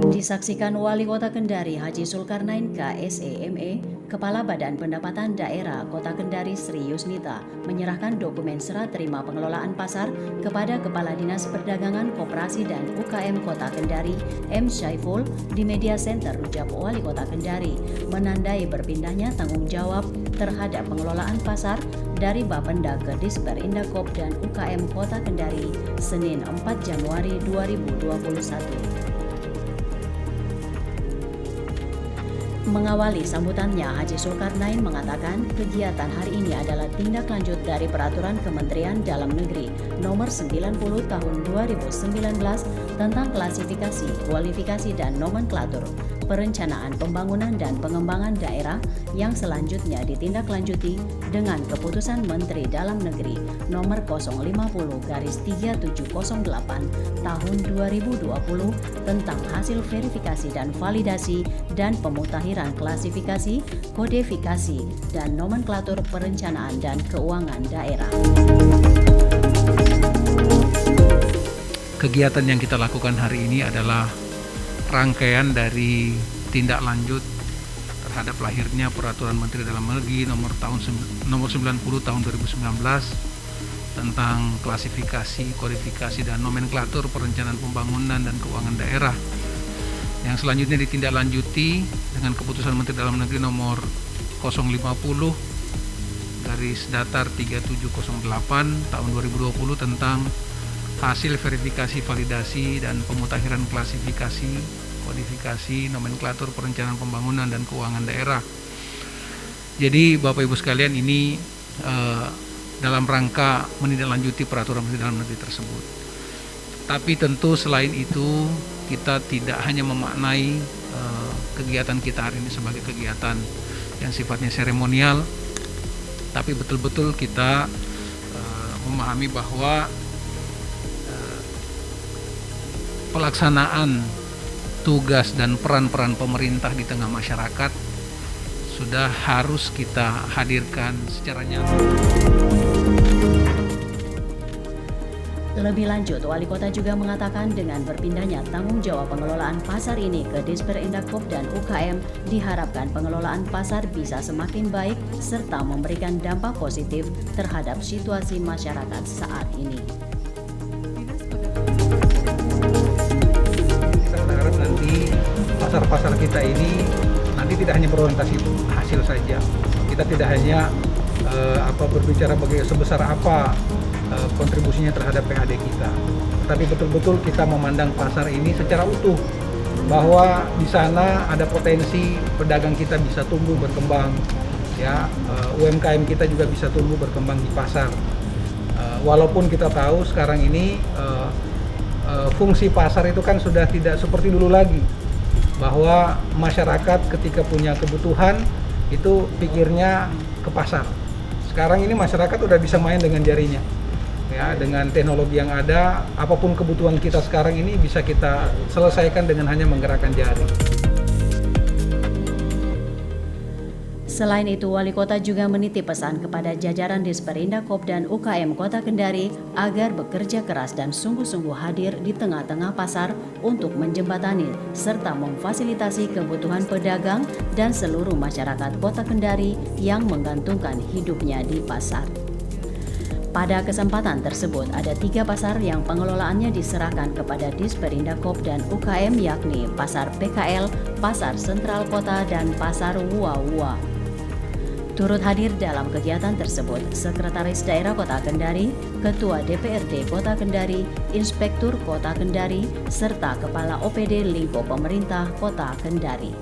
Disaksikan Wali Kota Kendari Haji Zulkarnain KSEME, Kepala Badan Pendapatan Daerah Kota Kendari Sri Yusnita menyerahkan dokumen serah terima pengelolaan pasar kepada Kepala Dinas Perdagangan Koperasi dan UKM Kota Kendari M. Syaiful di Media Center Rujak Wali Kota Kendari, menandai berpindahnya tanggung jawab terhadap pengelolaan pasar dari Bapenda ke Disper Indakop dan UKM Kota Kendari Senin 4 Januari 2021. Mengawali sambutannya, Haji Zulkarnain mengatakan kegiatan hari ini adalah tindak lanjut dari Peraturan Kementerian Dalam Negeri Nomor 90 Tahun 2019 tentang klasifikasi, kualifikasi dan nomenklatur perencanaan pembangunan dan pengembangan daerah yang selanjutnya ditindaklanjuti dengan Keputusan Menteri Dalam Negeri Nomor 050/3708 Tahun 2020 tentang hasil verifikasi dan validasi dan pemutahiran klasifikasi, kodifikasi, dan nomenklatur perencanaan dan keuangan daerah. Kegiatan yang kita lakukan hari ini adalah rangkaian dari tindak lanjut terhadap lahirnya Peraturan Menteri Dalam Negeri nomor 90 tahun 2019 tentang klasifikasi, kodifikasi, dan nomenklatur perencanaan pembangunan dan keuangan daerah, yang selanjutnya ditindaklanjuti dengan Keputusan Menteri Dalam Negeri nomor 050/3708 tahun 2020 tentang hasil verifikasi, validasi, dan pemutahiran klasifikasi, kodifikasi, nomenklatur perencanaan pembangunan dan keuangan daerah. Jadi Bapak Ibu sekalian, ini dalam rangka menindaklanjuti peraturan Menteri Dalam Negeri tersebut. Tapi tentu selain itu, kita tidak hanya memaknai kegiatan kita hari ini sebagai kegiatan yang sifatnya seremonial, tapi betul-betul kita memahami bahwa pelaksanaan tugas dan peran-peran pemerintah di tengah masyarakat sudah harus kita hadirkan secara nyata. Lebih lanjut, Wali Kota juga mengatakan dengan berpindahnya tanggung jawab pengelolaan pasar ini ke Disper Indakop dan UKM, diharapkan pengelolaan pasar bisa semakin baik serta memberikan dampak positif terhadap situasi masyarakat saat ini. Kita berharap nanti pasar-pasar kita ini nanti tidak hanya berorientasi hasil saja. Kita tidak hanya berbicara sebesar apa kontribusinya terhadap PAD kita, tapi betul-betul kita memandang pasar ini secara utuh, bahwa di sana ada potensi pedagang kita bisa tumbuh berkembang, ya, UMKM kita juga bisa tumbuh berkembang di pasar. Walaupun kita tahu sekarang ini fungsi pasar itu kan sudah tidak seperti dulu lagi, bahwa masyarakat ketika punya kebutuhan itu pikirnya ke pasar. Sekarang ini masyarakat udah bisa main dengan jarinya. Ya, dengan teknologi yang ada, apapun kebutuhan kita sekarang ini bisa kita selesaikan dengan hanya menggerakkan jari. Selain itu, Wali Kota juga menitip pesan kepada jajaran Disper Indakop dan UKM Kota Kendari agar bekerja keras dan sungguh-sungguh hadir di tengah-tengah pasar untuk menjembatani serta memfasilitasi kebutuhan pedagang dan seluruh masyarakat Kota Kendari yang menggantungkan hidupnya di pasar. Pada kesempatan tersebut, ada 3 pasar yang pengelolaannya diserahkan kepada Disper Indakop dan UKM, yakni Pasar PKL, Pasar Sentral Kota, dan Pasar Wua-Wua. Turut hadir dalam kegiatan tersebut Sekretaris Daerah Kota Kendari, Ketua DPRD Kota Kendari, Inspektur Kota Kendari, serta Kepala OPD Lingkup Pemerintah Kota Kendari.